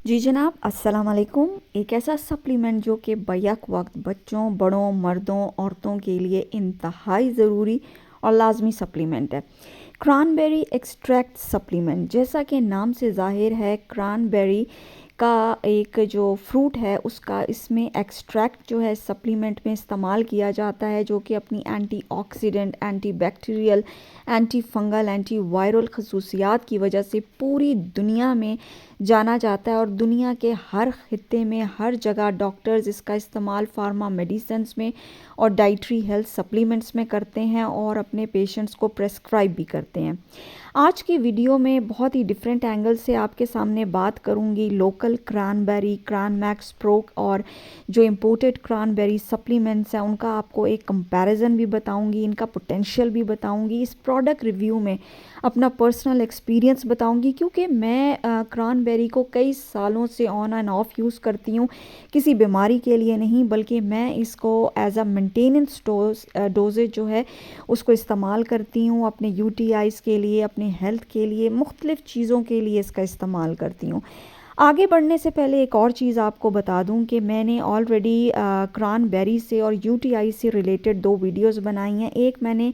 जी जनाब, अस्सलाम वालेकुम। एक ऐसा सप्लीमेंट जो कि बैक वक्त बच्चों, बड़ों, मर्दों, औरतों के लिए इंतहाई ज़रूरी और लाजमी सप्लीमेंट है। क्रैनबेरी एक्सट्रैक्ट सप्लीमेंट, जैसा कि नाम से ज़ाहिर है, क्रैनबेरी का एक जो फ्रूट है उसका इसमें एक्सट्रैक्ट जो है सप्लीमेंट में इस्तेमाल किया जाता है, जो कि अपनी antioxidant, antibacterial, anti fungal, anti viral खसूसियात की वजह से पूरी दुनिया में जाना जाता है और दुनिया के हर खित्ते में हर जगह डॉक्टर्स इसका इस्तेमाल फार्मा मेडिसिन्स में और डाइटरी हेल्थ सप्लीमेंट्स में करते हैं और अपने पेशेंट्स को प्रेस्क्राइब भी करते हैं। आज की वीडियो में बहुत ही डिफरेंट एंगल से आपके सामने बात करूंगी लोकल क्रैनबेरी, क्रैनमैक्स प्रो और जो इम्पोर्टेड क्रैनबेरी सप्लीमेंट्स हैं उनका आपको एक कंपैरिजन भी बताऊंगी, इनका पोटेंशियल भी बताऊंगी, इस प्रोडक्ट रिव्यू में अपना पर्सनल एक्सपीरियंस बताऊंगी, क्योंकि मैं क्रैनबेरी को कई सालों से ऑन एंड ऑफ यूज़ करती हूँ, किसी बीमारी के लिए नहीं बल्कि मैं इसको एज अ मेंटेनेंस डोजेज जो है उसको इस्तेमाल करती हूँ, अपने यूटीआईज़ के लिए, अपने हेल्थ के लिए, मुख्तलिफ़ चीज़ों के लिए इसका इस्तेमाल करती हूँ। आगे बढ़ने से पहले एक और चीज़ आपको बता दूं कि मैंने ऑलरेडी क्रैनबेरी से और यूटीआई से रिलेटेड 2 वीडियोस बनाई हैं। एक मैंने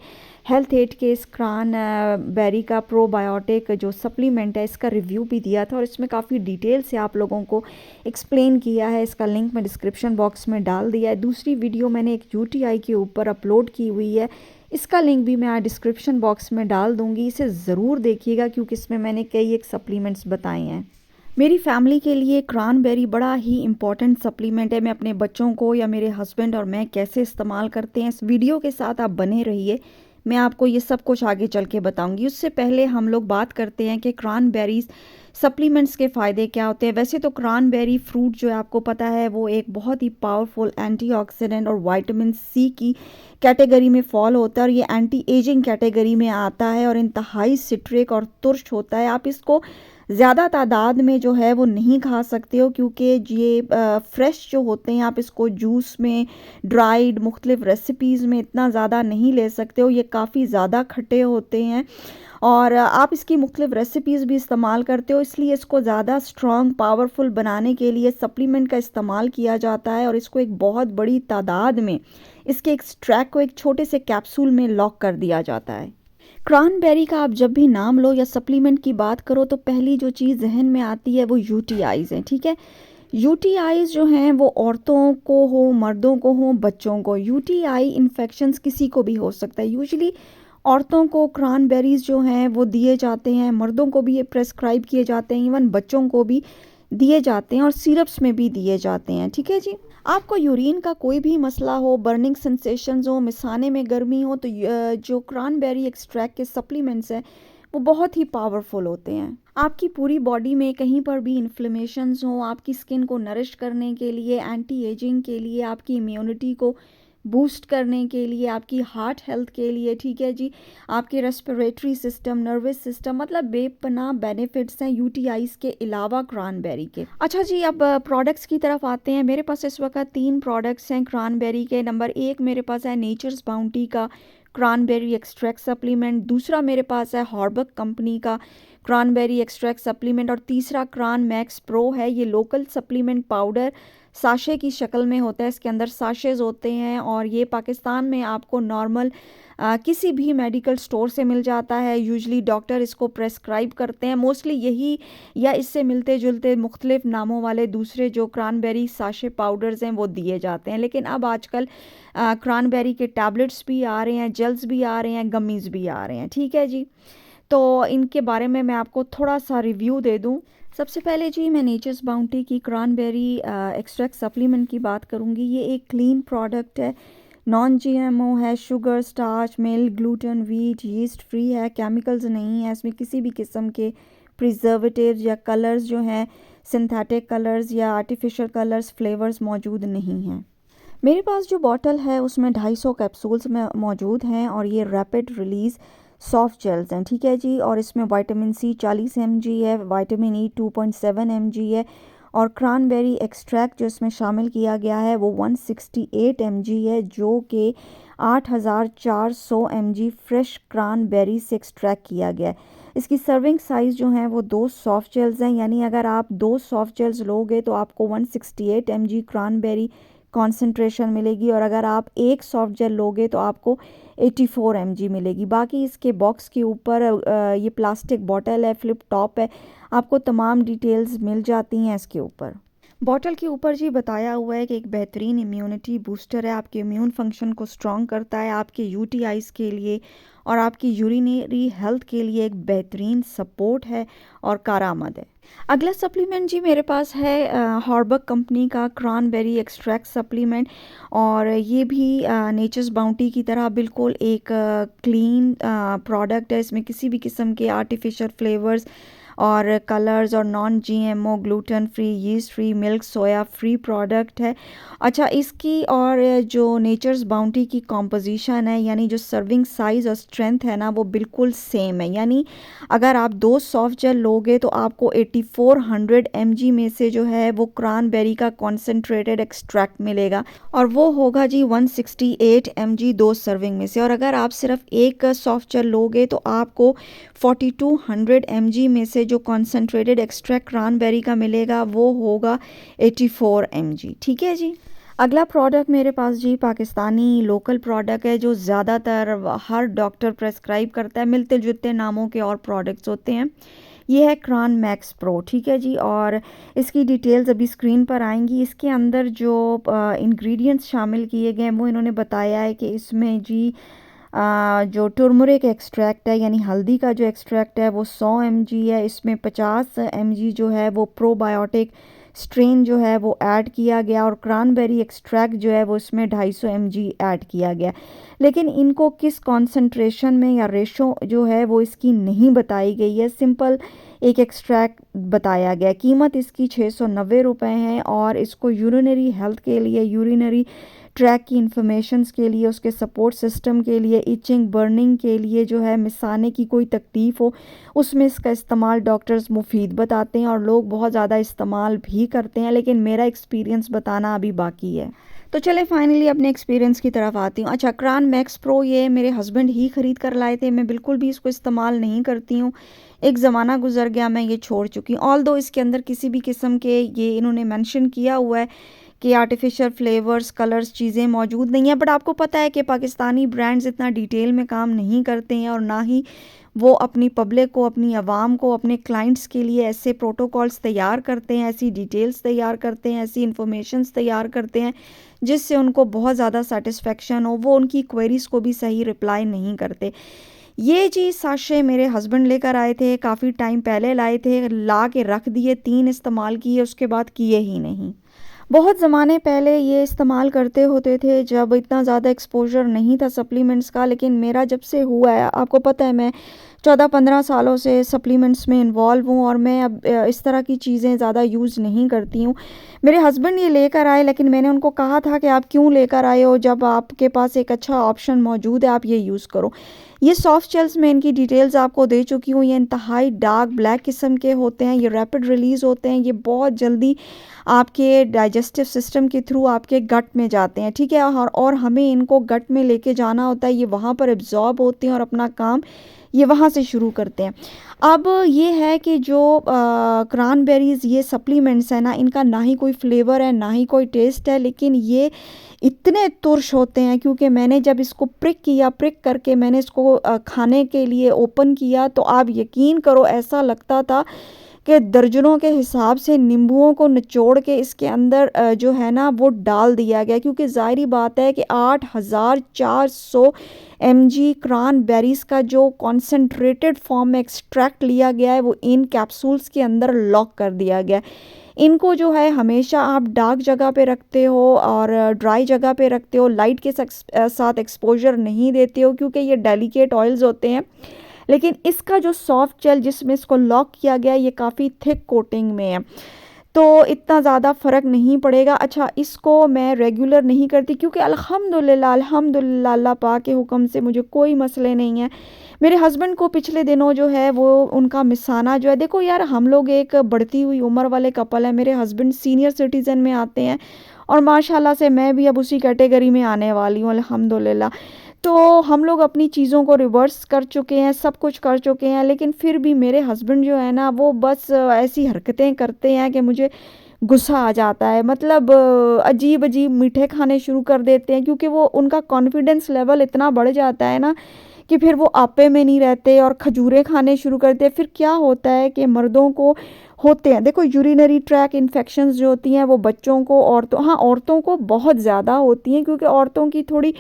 हेल्थ एड के इस क्रैनबेरी का प्रोबायोटिक जो सप्लीमेंट है इसका रिव्यू भी दिया था और इसमें काफ़ी डिटेल से आप लोगों को एक्सप्लेन किया है। इसका लिंक मैं डिस्क्रिप्शन बॉक्स में डाल दिया है। दूसरी वीडियो मैंने एक यूटीआई के ऊपर अपलोड की हुई है, इसका लिंक भी मैं डिस्क्रिप्शन बॉक्स में डाल दूँगी। इसे ज़रूर देखिएगा क्योंकि इसमें मैंने कई एक सप्लीमेंट्स बताए हैं। मेरी फैमिली के लिए क्रैनबेरी बड़ा ही इम्पॉर्टेंट सप्लीमेंट है। मैं अपने बच्चों को या मेरे हस्बैंड और मैं कैसे इस्तेमाल करते हैं, इस वीडियो के साथ आप बने रहिए, मैं आपको ये सब कुछ आगे चल के बताऊंगी। उससे पहले हम लोग बात करते हैं कि क्रैनबेरीज सप्लीमेंट्स के फ़ायदे क्या होते हैं। वैसे तो क्रैनबेरी फ्रूट जो है आपको पता है वो एक बहुत ही पावरफुल एंटीऑक्सीडेंट और विटामिन सी की कैटेगरी में फॉल होता है और ये एंटी एजिंग कैटेगरी में आता है और इंतहाई सिट्रिक और तुर्श होता है। आप इसको ज़्यादा तादाद में जो है वो नहीं खा सकते हो क्योंकि ये फ्रेश जो होते हैं, आप इसको जूस में, ड्राइड मुख्तलिफ रेसिपीज़ में इतना ज़्यादा नहीं ले सकते हो, ये काफ़ी ज़्यादा खट्टे होते हैं और आप इसकी मुख्तलिफ रेसिपीज़ भी इस्तेमाल करते हो, इसलिए इसको ज़्यादा स्ट्रॉन्ग पावरफुल बनाने के लिए सप्लीमेंट का इस्तेमाल किया जाता है और इसको एक बहुत बड़ी तादाद में इसके एक्सट्रैक्ट को एक छोटे से कैप्सूल में लॉक कर दिया जाता है। क्रैनबेरी का आप जब भी नाम लो या सप्लीमेंट की बात करो तो पहली जो चीज़ जहन में आती है वो यूटीआईज़ हैं, ठीक है। यूटीआईज़ जो हैं वो औरतों को हो, मर्दों को हो, बच्चों को, यूटीआई इन्फेक्शंस किसी को भी हो सकता है। यूजुअली औरतों को क्रैनबेरीज जो हैं वो दिए जाते हैं, मर्दों को भी ये प्रेस्क्राइब किए जाते हैं, इवन बच्चों को भी दिए जाते हैं और सिरप्स में भी दिए जाते हैं, ठीक है जी। आपको यूरिन का कोई भी मसला हो, बर्निंग सेंसेशंस हो, मिसाने में गर्मी हो, तो जो क्रैनबेरी एक्सट्रैक्ट के सप्लीमेंट्स हैं वो बहुत ही पावरफुल होते हैं। आपकी पूरी बॉडी में कहीं पर भी इन्फ्लेमेशंस हो, आपकी स्किन को नरिश करने के लिए, एंटी एजिंग के लिए, आपकी इम्यूनिटी को बूस्ट करने के लिए, आपकी हार्ट हेल्थ के लिए, ठीक है जी, आपके रेस्पिरेटरी सिस्टम, नर्वस सिस्टम, मतलब बेपनाह बेनिफिट्स हैं यूटीआईज़ के अलावा क्रैनबेरी के। अच्छा जी, अब प्रोडक्ट्स की तरफ आते हैं। मेरे पास इस वक्त 3 प्रोडक्ट्स हैं क्रैनबेरी के। नंबर 1 मेरे पास है नेचर्स बाउंटी का क्रैनबेरी एक्सट्रैक्ट सप्लीमेंट, दूसरा मेरे पास है हॉर्बक कंपनी का क्रैनबेरी एक्सट्रैक्ट सप्लीमेंट और तीसरा क्रैनमैक्स प्रो है। ये लोकल सप्लीमेंट पाउडर साशे की शक्ल में होता है, इसके अंदर साशेज़ होते हैं और ये पाकिस्तान में आपको नॉर्मल किसी भी मेडिकल स्टोर से मिल जाता है। यूजुअली डॉक्टर इसको प्रेस्क्राइब करते हैं, मोस्टली यही या इससे मिलते जुलते मुख्तलिफ नामों वाले दूसरे जो क्रैनबेरी साशे पाउडर्स हैं वो दिए जाते हैं। लेकिन अब आजकल क्रैनबेरी के टैबलेट्स भी आ रहे हैं, जेल्स भी आ रहे हैं, गमीज़ भी आ रहे हैं, ठीक है जी। तो इनके बारे में मैं आपको थोड़ा सा रिव्यू दे दूं। सबसे पहले जी मैं नेचर्स बाउंटी की क्रैनबेरी एक्सट्रैक्ट सप्लीमेंट की बात करूंगी। ये एक क्लीन प्रोडक्ट है, नॉन जीएमओ है, sugar, starch, milk, gluten, wheat, yeast free है, केमिकल्स नहीं है इसमें, किसी भी किस्म के प्रिजर्वेटिव्स या कलर्स जो हैं सिंथेटिक कलर्स या आर्टिफिशियल कलर्स, फ्लेवर्स मौजूद नहीं हैं। मेरे पास जो बॉटल है उसमें 250 कैप्सूल्स में मौजूद हैं और ये रैपिड रिलीज़ सॉफ्ट जेल्स हैं, ठीक है जी। और इसमें विटामिन सी 40 mg है, विटामिन ई 2.7 mg है और क्रैनबेरी एक्सट्रैक्ट जो इसमें शामिल किया गया है वो 168 mg है, जो कि 8400 mg फ्रेश क्रैनबेरी से एक्सट्रैक्ट किया गया है। इसकी सर्विंग साइज़ जो है वो 2 सॉफ्ट जेल्स हैं, यानी अगर आप 2 सॉफ्ट जेल्स लोगे तो आपको 168 mg क्रैनबेरी कॉन्सेंट्रेशन मिलेगी, और अगर आप एक सॉफ्ट जेल लोगे तो आपको 84 mg मिलेगी। बाकी इसके बॉक्स के ऊपर ये प्लास्टिक बॉटल है, फ्लिप टॉप है, आपको तमाम डिटेल्स मिल जाती हैं इसके ऊपर। बॉटल के ऊपर जी बताया हुआ है कि एक बेहतरीन इम्यूनिटी बूस्टर है, आपके इम्यून फंक्शन को स्ट्रॉन्ग करता है, आपके यूटीआईज़ के लिए और आपकी यूरिनरी हेल्थ के लिए एक बेहतरीन सपोर्ट है और कारआमद है। अगला सप्लीमेंट जी मेरे पास है हॉर्बक कंपनी का क्रैनबेरी एक्सट्रैक्ट सप्लीमेंट, और ये भी नेचर्स बाउंटी की तरह बिल्कुल एक क्लीन प्रोडक्ट है। इसमें किसी भी किस्म के आर्टिफिशियल फ्लेवर्स और कलर्स और non GMO, gluten free, yeast free, milk सोया फ्री प्रोडक्ट है। अच्छा, इसकी और जो नेचर्स बाउंटी की कॉम्पोजिशन है, यानी जो सर्विंग साइज़ और स्ट्रेंथ है ना, वो बिल्कुल सेम है। यानी अगर आप 2 सॉफ्ट जेल लोगे तो आपको 8400 mg में से जो है वो क्रैनबेरी का कॉन्सेंट्रेटेड एक्सट्रैक्ट मिलेगा, और वो होगा जी 168 mg 2 सर्विंग में से। और अगर आप सिर्फ एक सॉफ्ट जेल लोगे तो आपको 4200 mg में से जो कॉन्सेंट्रेटेड एक्सट्रैक्ट क्रैनबेरी का मिलेगा वो होगा 84 mg। ठीक है जी। अगला प्रोडक्ट मेरे पास जी पाकिस्तानी लोकल प्रोडक्ट है, जो ज़्यादातर हर डॉक्टर प्रेस्क्राइब करता है, मिलते जुलते नामों के और प्रोडक्ट्स होते हैं। ये है क्रॉन मैक्स प्रो। ठीक है जी, और इसकी डिटेल्स अभी स्क्रीन पर आएंगी। इसके अंदर जो इंग्रेडिएंट्स शामिल किए गए हैं वो इन्होंने बताया है कि इसमें जी जो टर्मरिक एक्सट्रैक्ट है, यानी हल्दी का जो एक्सट्रैक्ट है वो 100 mg है। इसमें 50 mg जो है वो प्रोबायोटिक स्ट्रेन जो है वो ऐड किया गया, और क्रैनबेरी एक्सट्रैक्ट जो है वो इसमें 250 mg ऐड किया गया। लेकिन इनको किस कॉन्सेंट्रेशन में या रेशो जो है वो इसकी नहीं बताई गई है, सिंपल एक एक्सट्रैक्ट बताया गया। कीमत इसकी 690 रुपये है, और इसको यूरिनरी हेल्थ के लिए, यूरिनरी ट्रैक की इन्फॉर्मेशंस के लिए, उसके सपोर्ट सिस्टम के लिए, इचिंग बर्निंग के लिए जो है, मिसाने की कोई तकलीफ़ हो उसमें इसका इस्तेमाल डॉक्टर्स मुफीद बताते हैं, और लोग बहुत ज़्यादा इस्तेमाल भी करते हैं, लेकिन मेरा एक्सपीरियंस बताना अभी बाकी है। तो चले फाइनली अपने एक्सपीरियंस की तरफ आती हूँ। अच्छा, क्रॉन मैक्स प्रो ये मेरे हस्बैंड ही ख़रीद कर लाए थे, मैं बिल्कुल भी इसको इस्तेमाल नहीं करती हूँ। एक ज़माना गुजर गया, मैं ये छोड़ चुकी हूँ। ऑल्दो इसके अंदर किसी भी किस्म के, ये इन्होंने मेंशन किया हुआ है कि आर्टिफिशियल फ्लेवर्स, कलर्स, चीज़ें मौजूद नहीं है, बट आपको पता है कि पाकिस्तानी ब्रांड्स इतना डिटेल में काम नहीं करते हैं, और ना ही वो अपनी पब्लिक को, अपनी आवाम को, अपने क्लाइंट्स के लिए ऐसे प्रोटोकॉल्स तैयार करते हैं, ऐसी डिटेल्स तैयार करते हैं, ऐसी इन्फॉर्मेशंस तैयार करते हैं जिससे उनको बहुत ज़्यादा सेटिस्फेक्शन हो। वो उनकी क्वेरीज़ को भी सही रिप्लाई नहीं करते। ये जी साशे मेरे हस्बैंड लेकर आए थे, काफ़ी टाइम पहले लाए थे, ला के रख दिए, 3 इस्तेमाल किए, उसके बाद किए ही नहीं। बहुत ज़माने पहले ये इस्तेमाल करते होते थे जब इतना ज़्यादा एक्सपोज़र नहीं था सप्लीमेंट्स का, लेकिन मेरा जब से हुआ है, आपको पता है मैं 14-15 सालों से सप्लीमेंट्स में इन्वॉल्व हूँ, और मैं अब इस तरह की चीज़ें ज़्यादा यूज़ नहीं करती हूँ। मेरे हस्बैंड ये लेकर आए, लेकिन मैंने उनको कहा था कि आप क्यों लेकर आए हो, जब आपके पास एक अच्छा ऑप्शन मौजूद है आप ये यूज़ करो। ये सॉफ्ट जेल्स में इनकी डिटेल्स आपको दे चुकी हूँ। ये इंतहाई डार्क ब्लैक किस्म के होते हैं, ये रैपिड रिलीज़ होते हैं, ये बहुत जल्दी आपके डाइजेस्टिव सिस्टम के थ्रू आपके गट में जाते हैं। ठीक है, और हमें इनको गट में लेके जाना होता है, ये वहाँ पर एब्जॉर्ब होते हैं और अपना काम ये वहाँ से शुरू करते हैं। अब ये है कि जो क्रैनबेरीज़ ये सप्लीमेंट्स हैं ना, इनका ना ही कोई फ्लेवर है, ना ही कोई टेस्ट है, लेकिन ये इतने तुर्श होते हैं, क्योंकि मैंने जब इसको प्रिक करके मैंने इसको खाने के लिए ओपन किया, तो आप यकीन करो ऐसा लगता था कि दर्जनों के हिसाब से नींबुओं को निचोड़ के इसके अंदर जो है ना वो डाल दिया गया, क्योंकि ज़ाहिरी बात है कि 8400 mg क्रैनबेरीज़ का जो कॉन्सेंट्रेटेड फॉर्म में एक्सट्रैक्ट लिया गया है वो इन कैप्सूल्स के अंदर लॉक कर दिया गया। इनको जो है हमेशा आप डार्क जगह पे रखते हो और ड्राई जगह पे रखते हो, लाइट के साथ एक्सपोजर नहीं देते हो, क्योंकि ये डेलिकेट ऑयल्स होते हैं। लेकिन इसका जो सॉफ्ट जेल जिसमें इसको लॉक किया गया ये काफ़ी थिक कोटिंग में है, तो इतना ज़्यादा फ़र्क नहीं पड़ेगा। अच्छा, इसको मैं रेगुलर नहीं करती, क्योंकि अल्हम्दुलिल्लाह अल्लाह पाक के हुक्म से मुझे कोई मसले नहीं है। मेरे हस्बैंड को पिछले दिनों जो है वो उनका मिसाना जो है, देखो यार हम लोग एक बढ़ती हुई उम्र वाले कपल है, मेरे हस्बैंड सीनियर सिटीज़न में आते हैं, और माशाल्लाह से मैं भी अब उसी कैटेगरी में आने वाली हूँ अल्हम्दुलिल्लाह। तो हम लोग अपनी चीज़ों को रिवर्स कर चुके हैं, सब कुछ कर चुके हैं, लेकिन फिर भी मेरे हस्बैंड जो है ना वो बस ऐसी हरकतें करते हैं कि मुझे गुस्सा आ जाता है। मतलब अजीब-अजीब मीठे खाने शुरू कर देते हैं, क्योंकि वो उनका कॉन्फिडेंस लेवल इतना बढ़ जाता है ना कि फिर वो आपे में नहीं रहते और खजूरें खाने शुरू करते हैं। फिर क्या होता है कि मर्दों को होते हैं, देखो यूरिनरी ट्रैक इन्फेक्शंस जो होती हैं वो बच्चों को, औरतों को बहुत ज़्यादा होती हैं, क्योंकि औरतों की थोड़ी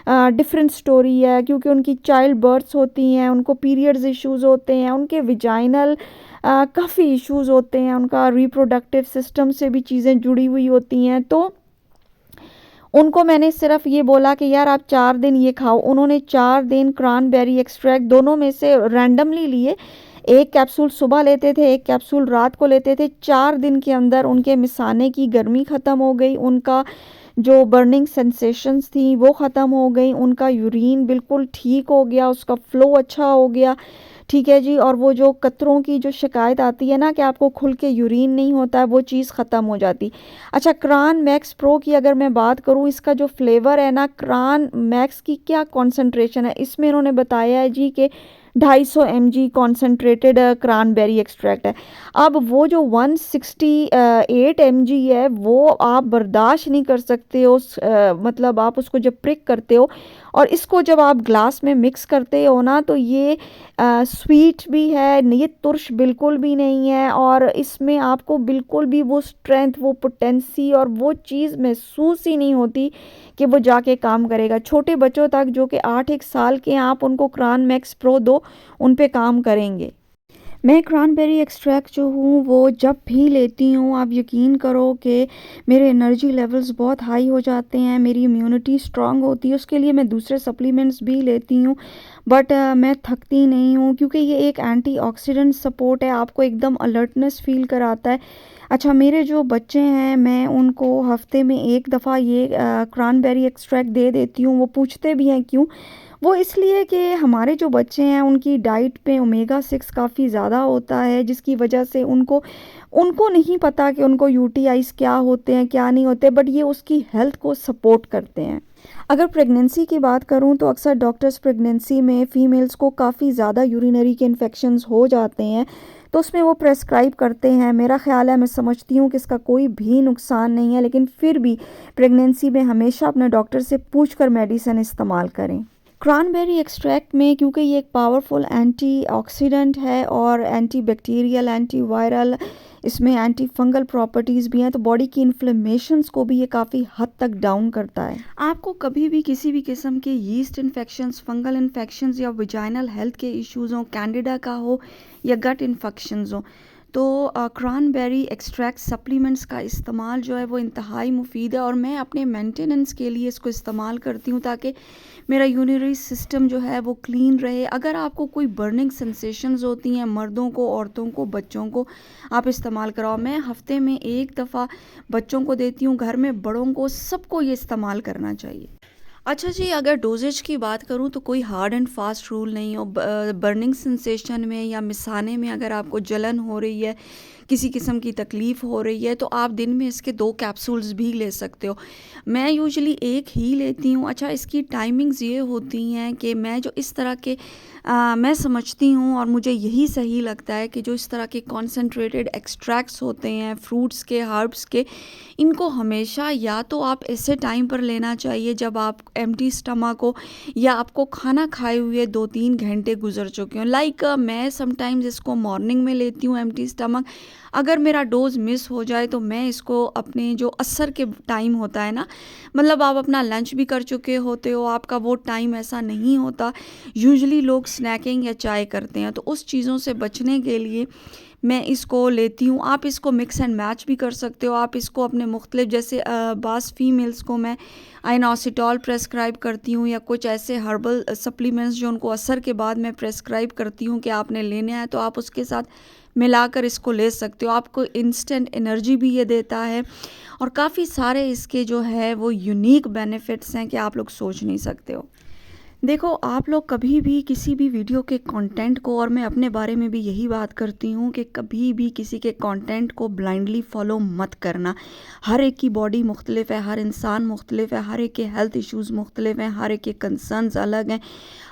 डिफरेंट स्टोरी है, क्योंकि उनकी चाइल्ड बर्थ्स होती हैं, उनको पीरियड्स इश्यूज़ होते हैं, उनके विजाइनल काफ़ी इश्यूज़ होते हैं, उनका रिप्रोडक्टिव सिस्टम से भी चीज़ें जुड़ी हुई होती हैं। तो उनको मैंने सिर्फ ये बोला कि यार आप 4 दिन ये खाओ। उन्होंने 4 दिन क्रैनबेरी एक्सट्रैक्ट दोनों में से रैंडमली लिए। 1 कैप्सूल सुबह लेते थे, 1 कैप्सूल रात को लेते थे। 4 दिन के अंदर उनके मिसाने की गर्मी ख़त्म हो गई, उनका जो बर्निंग सेंसेशंस थी वो ख़त्म हो गई, उनका यूरिन बिल्कुल ठीक हो गया, उसका फ़्लो अच्छा हो गया। ठीक है जी। और वो जो कतरों की जो शिकायत आती है ना कि आपको खुल के यूरिन नहीं होता है, वो चीज़ ख़त्म हो जाती। अच्छा, क्रान मैक्स प्रो की अगर मैं बात करूँ, इसका जो फ्लेवर है ना, क्रान मैक्स की क्या कॉन्सेंट्रेशन है, इसमें इन्होंने बताया है जी कि 250 mg कॉन्सेंट्रेटेड क्रैनबेरी एक्सट्रैक्ट है। अब वो जो 168 mg है वो आप बर्दाश्त नहीं कर सकते हो। मतलब आप उसको जब प्रिक करते हो और इसको जब आप ग्लास में मिक्स करते हो ना, तो ये स्वीट भी है, ये तुर्श बिल्कुल भी नहीं है, और इसमें आपको बिल्कुल भी वो स्ट्रेंथ, वो पोटेंसी और वो चीज़ महसूस ही नहीं होती कि वो जाके काम करेगा। छोटे बच्चों तक जो कि 8-1 साल के हैं, आप उनको क्रान मैक्स प्रो दो, उन पे काम करेंगे। मैं क्रैनबेरी एक्सट्रैक्ट जो हूँ वो जब भी लेती हूँ, आप यकीन करो कि मेरे एनर्जी लेवल्स बहुत हाई हो जाते हैं, मेरी इम्यूनिटी स्ट्रांग होती है। उसके लिए मैं दूसरे सप्लीमेंट्स भी लेती हूँ, बट मैं थकती नहीं हूँ, क्योंकि ये एक एंटीऑक्सीडेंट सपोर्ट है, आपको एकदम अलर्टनेस फील कराता है। अच्छा, मेरे जो बच्चे हैं मैं उनको हफ्ते में 1 दफ़ा ये क्रैनबेरी एक्सट्रैक्ट दे देती हूँ। वो पूछते भी हैं क्यों? वो इसलिए कि हमारे जो बच्चे हैं उनकी डाइट पे ओमेगा 6 काफ़ी ज़्यादा होता है, जिसकी वजह से उनको उनको नहीं पता कि उनको यूटीआईज़ क्या होते हैं, क्या नहीं होते, बट ये उसकी हेल्थ को सपोर्ट करते हैं। अगर प्रेगनेंसी की बात करूं तो अक्सर डॉक्टर्स प्रेगनेंसी में फ़ीमेल्स को काफ़ी ज़्यादा यूरिनरी के इन्फेक्शंस हो जाते हैं, तो उसमें वो प्रेस्क्राइब करते हैं। मेरा ख़्याल है, मैं समझती हूँ कि इसका कोई भी नुकसान नहीं है, लेकिन फिर भी प्रेगनेंसी में हमेशा अपने डॉक्टर से पूछ कर मेडिसिन इस्तेमाल करें। क्रैनबेरी एक्सट्रैक्ट में, क्योंकि ये एक पावरफुल एंटीऑक्सीडेंट है और एंटीबैक्टीरियल, एंटीवायरल, इसमें एंटी फंगल प्रॉपर्टीज़ भी हैं, तो बॉडी की इन्फ्लेमेशंस को भी ये काफ़ी हद तक डाउन करता है। आपको कभी भी किसी भी किस्म के यीस्ट इन्फेक्शंस, फंगल इन्फेक्शंस या विजाइनल हेल्थ के इश्यूज़ हों, कैंडिडा का हो या गट इन्फेक्शंस हो, तो क्रैनबेरी एक्सट्रैक्ट सप्लीमेंट्स का इस्तेमाल जो है वो इंतहाई मुफीद है, और मैं अपने मेंटेनेंस के लिए इसको इस्तेमाल करती हूँ ताकि मेरा यूरिनरी सिस्टम जो है वो क्लीन रहे। अगर आपको कोई बर्निंग सेंसेशंस होती हैं, मर्दों को, औरतों को, बच्चों को, आप इस्तेमाल कराओ। मैं हफ्ते में 1 दफ़ा बच्चों को देती हूँ, घर में बड़ों को, सबको ये इस्तेमाल करना चाहिए। अच्छा जी, अगर डोजेज की बात करूँ तो कोई हार्ड एंड फास्ट रूल नहीं हो। बर्निंग सेंसेशन में या मिसाने में अगर आपको जलन हो रही है, किसी किस्म की तकलीफ़ हो रही है, तो आप दिन में इसके 2 कैप्सूल्स भी ले सकते हो। मैं यूजुअली 1 ही लेती हूँ। अच्छा, इसकी टाइमिंग्स ये होती हैं कि मैं जो इस तरह के मैं समझती हूँ और मुझे यही सही लगता है कि जो इस तरह के कॉन्सेंट्रेटेड एक्सट्रैक्ट्स होते हैं फ्रूट्स के, हर्ब्स के, इनको हमेशा या तो आप ऐसे टाइम पर लेना चाहिए जब आप एम्प्टी स्टमक हो, या आपको खाना खाए हुए 2-3 घंटे गुजर चुके हों। लाइक मैं समटाइम्स इसको मॉर्निंग में लेती हूँ एम्प्टी स्टमक। अगर मेरा डोज मिस हो जाए तो मैं इसको अपने जो असर के टाइम होता है ना, मतलब आप अपना लंच भी कर चुके होते हो, आपका वो टाइम ऐसा नहीं होता, यूजुअली लोग स्नैकिंग या चाय करते हैं, तो उस चीज़ों से बचने के लिए मैं इसको लेती हूँ। आप इसको मिक्स एंड मैच भी कर सकते हो। आप इसको अपने मुख्तलिफ, जैसे बास फीमेल्स को मैं आइनोसिटॉल प्रेस्क्राइब करती हूँ, या कुछ ऐसे हर्बल सप्लीमेंट्स जो उनको असर के बाद मैं प्रेस्क्राइब करती हूँ कि आपने लेना है, तो आप उसके साथ मिलाकर इसको ले सकते हो। आपको इंस्टेंट एनर्जी भी ये देता है, और काफ़ी सारे इसके जो है वो यूनिक बेनिफिट्स हैं कि आप लोग सोच नहीं सकते हो। देखो, आप लोग कभी भी किसी भी वीडियो के कंटेंट को, और मैं अपने बारे में भी यही बात करती हूँ कि कभी भी किसी के कंटेंट को ब्लाइंडली फॉलो मत करना। हर एक की बॉडी मुख्तलिफ है, हर इंसान मुख्तलिफ है, हर एक के हेल्थ इश्यूज़ मुख्तलिफ हैं, हर एक के कंसर्न्स अलग हैं,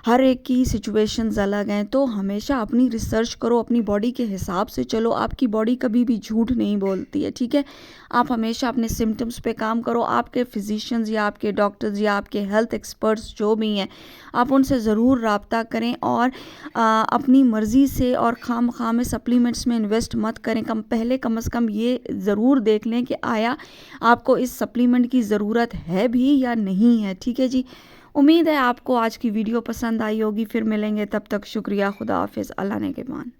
हर एक की सिचुएशंस अलग हैं। तो हमेशा अपनी रिसर्च करो, अपनी बॉडी के हिसाब से चलो। आपकी बॉडी कभी भी झूठ नहीं बोलती है, ठीक है। आप हमेशा अपने सिम्टम्स पे काम करो। आपके फिजिशियंस या आपके डॉक्टर्स या आपके हेल्थ एक्सपर्ट्स जो भी हैं, आप उनसे ज़रूर रब्ता करें, और अपनी मर्ज़ी से और खाम में सप्लीमेंट्स में इन्वेस्ट मत करें। कम से कम ये ज़रूर देख लें कि आया आपको इस सप्लीमेंट की ज़रूरत है भी या नहीं है, ठीक है जी। उम्मीद है आपको आज की वीडियो पसंद आई होगी। फिर मिलेंगे, तब तक शुक्रिया, खुदा हाफिज़, अल्लाह ने के मान।